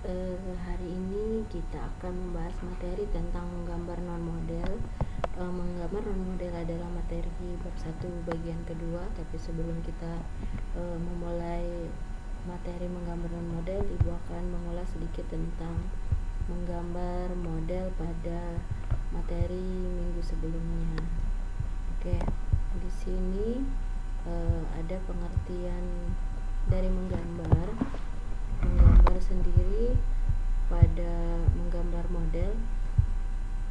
Hari ini kita akan membahas materi tentang menggambar non-model. Menggambar non-model adalah materi bab 1 bagian kedua, tapi sebelum kita memulai materi menggambar non-model, Ibu akan mengulas sedikit tentang menggambar model pada materi minggu sebelumnya. Oke, di sini ada pengertian dari menggambar sendiri. Pada menggambar model,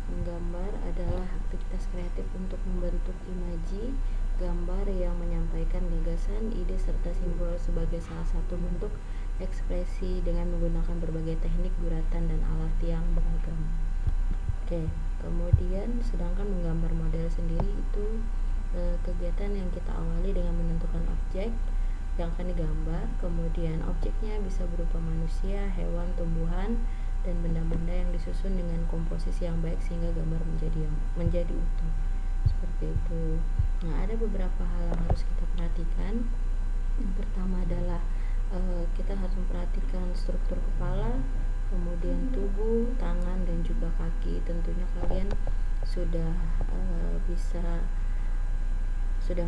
menggambar adalah aktivitas kreatif untuk membentuk imaji gambar yang menyampaikan gagasan, ide, serta simbol sebagai salah satu bentuk ekspresi dengan menggunakan berbagai teknik, guratan, dan alat yang beragam. Oke, kemudian sedangkan menggambar model sendiri itu kegiatan yang kita awali dengan menentukan objek yang akan digambar, kemudian objeknya bisa berupa manusia, hewan, tumbuhan, dan benda-benda yang disusun dengan komposisi yang baik sehingga gambar menjadi utuh. Seperti itu. Nah, ada beberapa hal yang harus kita perhatikan. Yang pertama adalah kita harus memperhatikan struktur kepala, kemudian tubuh, tangan, dan juga kaki. Tentunya kalian sudah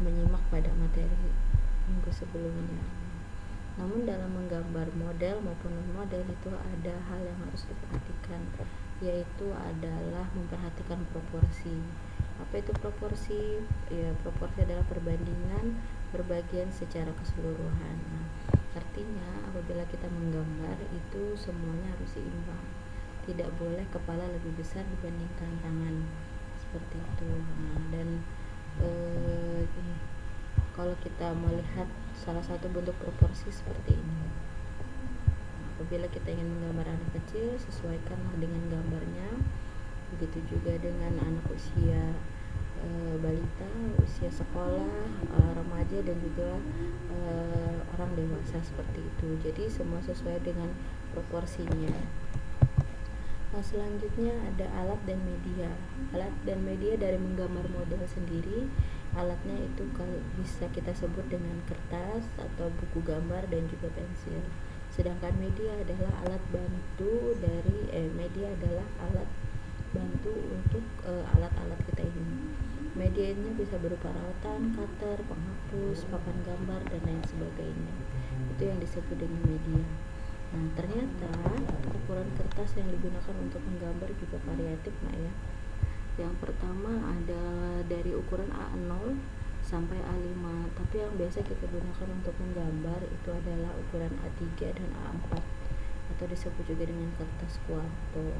menyimak pada materi minggu sebelumnya. Namun dalam menggambar model maupun non-model itu ada hal yang harus diperhatikan, yaitu adalah memperhatikan proporsi. Apa itu proporsi? Ya, proporsi adalah perbandingan berbagian secara keseluruhan. Nah, artinya apabila kita menggambar itu semuanya harus seimbang. Tidak boleh kepala lebih besar dibandingkan tangan. Seperti itu. Nah, dan kalau kita melihat salah satu bentuk proporsi seperti ini, apabila kita ingin menggambar anak kecil, sesuaikanlah dengan gambarnya. Begitu juga dengan anak usia balita, usia sekolah, remaja, dan juga orang dewasa, seperti itu. Jadi semua sesuai dengan proporsinya. Nah, selanjutnya ada alat dan media. Alat dan media dari menggambar model sendiri, alatnya itu bisa kita sebut dengan kertas atau buku gambar dan juga pensil. Sedangkan media adalah alat bantu untuk alat-alat kita ini. Medianya bisa berupa rautan, cutter, penghapus, papan gambar, dan lain sebagainya. Itu yang disebut dengan media. Nah, ternyata ukuran kertas yang digunakan untuk menggambar juga variatif, ya. Yang pertama ada dari ukuran A0 sampai A5, tapi yang biasa kita gunakan untuk menggambar itu adalah ukuran A3 dan A4 atau disebut juga dengan kertas kuarto.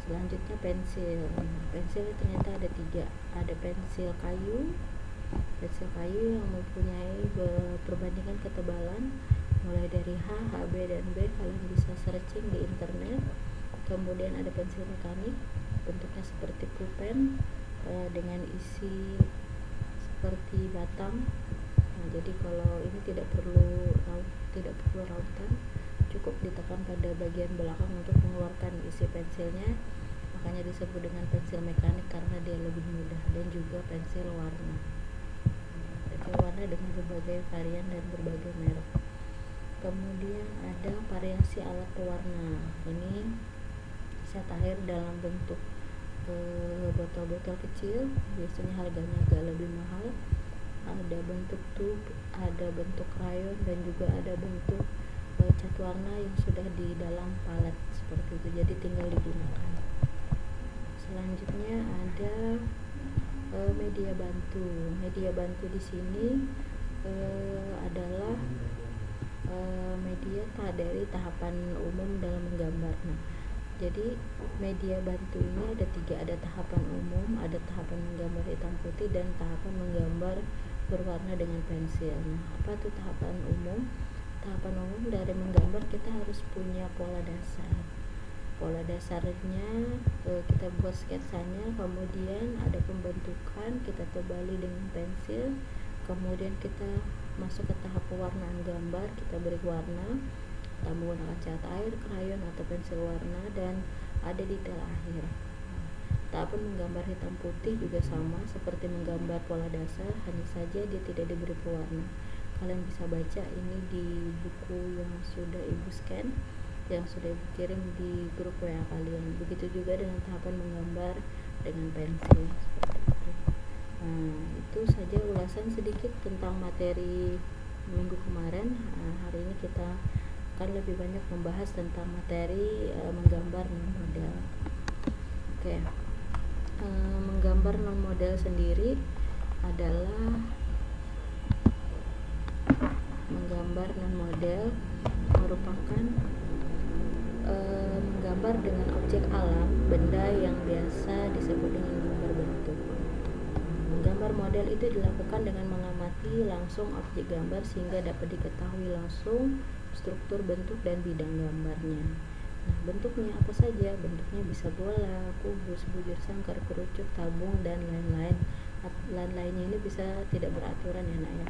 Selanjutnya pensil. Pensil ternyata ada 3. Ada pensil kayu yang mempunyai perbandingan ketebalan mulai dari H, HB, dan B. Kalian bisa searching di internet. Kemudian ada pensil mekanik, bentuknya seperti pulpen dengan isi seperti batang. Nah, jadi kalau ini tidak perlu rautan, cukup ditekan pada bagian belakang untuk mengeluarkan isi pensilnya. Makanya disebut dengan pensil mekanik karena dia lebih mudah. Dan juga pensil warna. Pensil warna dengan berbagai varian dan berbagai merek. Kemudian ada variasi alat pewarna. Ini cat air dalam bentuk botol-botol kecil, biasanya harganya agak lebih mahal. Ada bentuk tube, ada bentuk krayon, dan juga ada bentuk cat warna yang sudah di dalam palet seperti itu, jadi tinggal digunakan. Selanjutnya ada media bantu. Media bantu di sini adalah media dari tahapan umum dalam menggambar. Nah, jadi media bantu ini ada 3, ada tahapan umum, ada tahapan menggambar hitam putih, dan tahapan menggambar berwarna dengan pensil. Nah, apa itu tahapan umum? Tahapan umum dari menggambar kita harus punya pola dasar. Pola dasarnya kita buat sketsanya, kemudian ada pembentukan, kita tebali dengan pensil, kemudian kita masuk ke tahap pewarnaan gambar, kita beri warna, kita menggunakan cat air, krayon, atau pensil warna, dan ada detail akhir. Tahapan menggambar hitam putih juga sama seperti menggambar pola dasar, hanya saja dia tidak diberi pewarna. Kalian bisa baca ini di buku yang sudah Ibu scan. yang sudah dikirim di grup WA kalian. Begitu juga dengan tahapan menggambar dengan pensil seperti itu. Nah, itu saja ulasan sedikit tentang materi minggu kemarin. Hari ini kita akan lebih banyak membahas tentang materi menggambar non model. Oke. Menggambar non model sendiri adalah menggambar non model merupakan menggambar dengan objek alam, benda yang biasa disebut dengan gambar bentuk. Menggambar model itu dilakukan dengan mengamati langsung objek gambar sehingga dapat diketahui langsung struktur bentuk dan bidang gambarnya. Nah, bentuknya apa saja? Bentuknya bisa bola, kubus, bujur sangkar, kerucut, tabung, dan lain-lain. Lain-lainnya ini bisa tidak beraturan ya nak ya,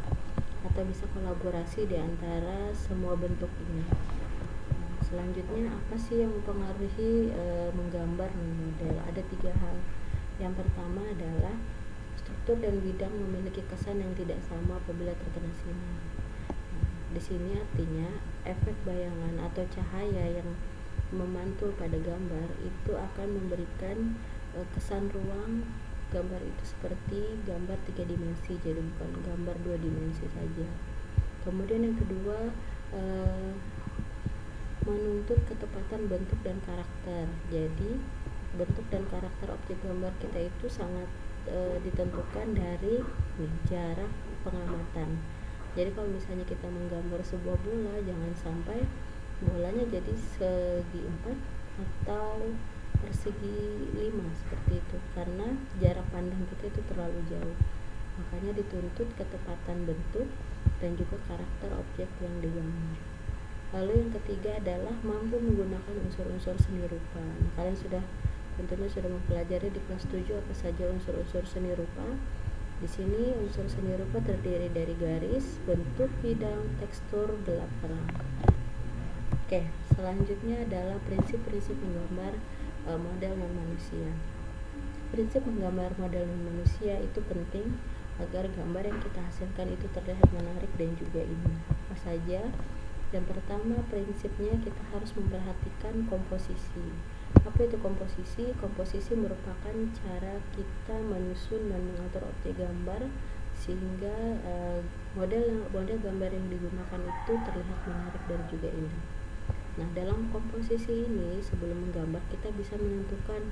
atau bisa kolaborasi di antara semua bentuk ini. Nah, selanjutnya apa sih yang mempengaruhi menggambar model? Ada 3 hal. Yang pertama adalah struktur dan bidang memiliki kesan yang tidak sama apabila terkena sinar. Nah, di sini artinya efek bayangan atau cahaya yang memantul pada gambar itu akan memberikan kesan ruang gambar itu seperti gambar 3 dimensi, jadi bukan gambar 2 dimensi saja. Kemudian yang kedua, menuntut ketepatan bentuk dan karakter. Jadi bentuk dan karakter objek gambar kita itu sangat ditentukan dari jarak pengamatan. Jadi kalau misalnya kita menggambar sebuah bola, jangan sampai bolanya jadi segi 4 atau persegi 5 seperti itu, karena jarak pandang kita itu terlalu jauh. Makanya dituntut ketepatan bentuk dan juga karakter objek yang digambar. Lalu yang ketiga adalah mampu menggunakan unsur-unsur seni rupa. Nah, kalian tentunya sudah mempelajari di kelas 7 apa saja unsur-unsur seni rupa. Di sini unsur seni rupa terdiri dari garis, bentuk, bidang, tekstur, gelap terang. Oke, selanjutnya adalah prinsip-prinsip menggambar model non manusia. Prinsip menggambar model non manusia itu penting agar gambar yang kita hasilkan itu terlihat menarik dan juga indah. Apa saja? Yang pertama, prinsipnya kita harus memperhatikan komposisi. Apa itu komposisi? Komposisi merupakan cara kita menyusun dan mengatur objek gambar sehingga model gambar yang digunakan itu terlihat menarik dan juga indah. Nah, dalam komposisi ini sebelum menggambar kita bisa menentukan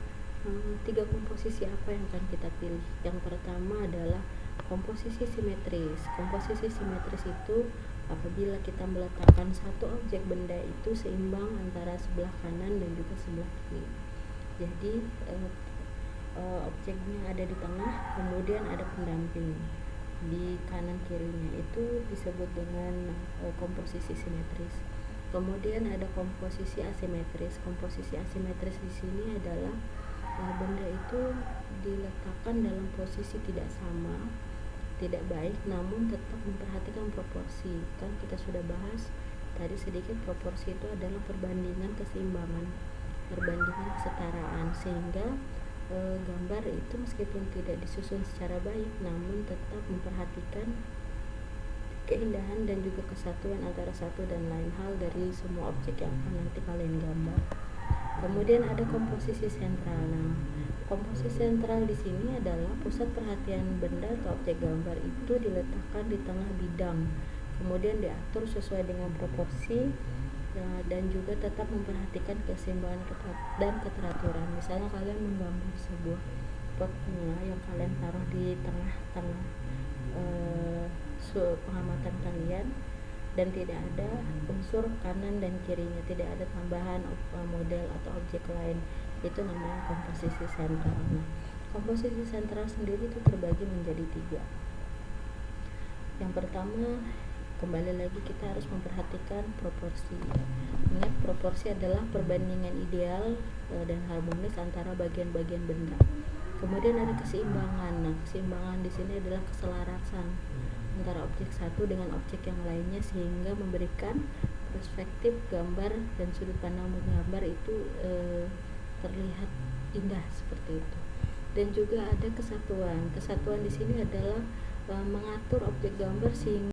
3 komposisi apa yang akan kita pilih. Yang pertama adalah komposisi simetris. Komposisi simetris itu apabila kita meletakkan satu objek benda itu seimbang antara sebelah kanan dan juga sebelah kiri. Jadi objeknya ada di tengah, kemudian ada pendamping di kanan kirinya, itu disebut dengan komposisi simetris. Kemudian ada komposisi asimetris. Komposisi asimetris di sini adalah benda itu diletakkan dalam posisi tidak sama, tidak baik, namun tetap memperhatikan proporsi. Kan kita sudah bahas tadi sedikit, proporsi itu adalah perbandingan keseimbangan, perbandingan kesetaraan, sehingga gambar itu meskipun tidak disusun secara baik namun tetap memperhatikan keindahan dan juga kesatuan antara satu dan lain hal dari semua objek yang akan nanti kalian gambar. Kemudian ada komposisi sentral. Nah, komposisi sentral di sini adalah pusat perhatian benda atau objek gambar itu diletakkan di tengah bidang, kemudian diatur sesuai dengan proporsi dan juga tetap memperhatikan keseimbangan dan keteraturan. Misalnya kalian menggambar sebuah pot bunga yang kalian taruh di tengah-tengah pengamatan kalian dan tidak ada unsur kanan dan kirinya, tidak ada tambahan model atau objek lain, itu namanya komposisi sentral. Nah, komposisi sentral sendiri itu terbagi menjadi 3. Yang pertama, kembali lagi kita harus memperhatikan proporsi. Ingat, proporsi adalah perbandingan ideal dan harmonis antara bagian-bagian benda. Kemudian ada keseimbangan. Nah, keseimbangan di sini adalah keselarasan antara objek satu dengan objek yang lainnya sehingga memberikan perspektif gambar dan sudut pandang menggambar itu terlihat indah seperti itu. Dan juga ada kesatuan. Kesatuan di sini adalah mengatur objek gambar sehingga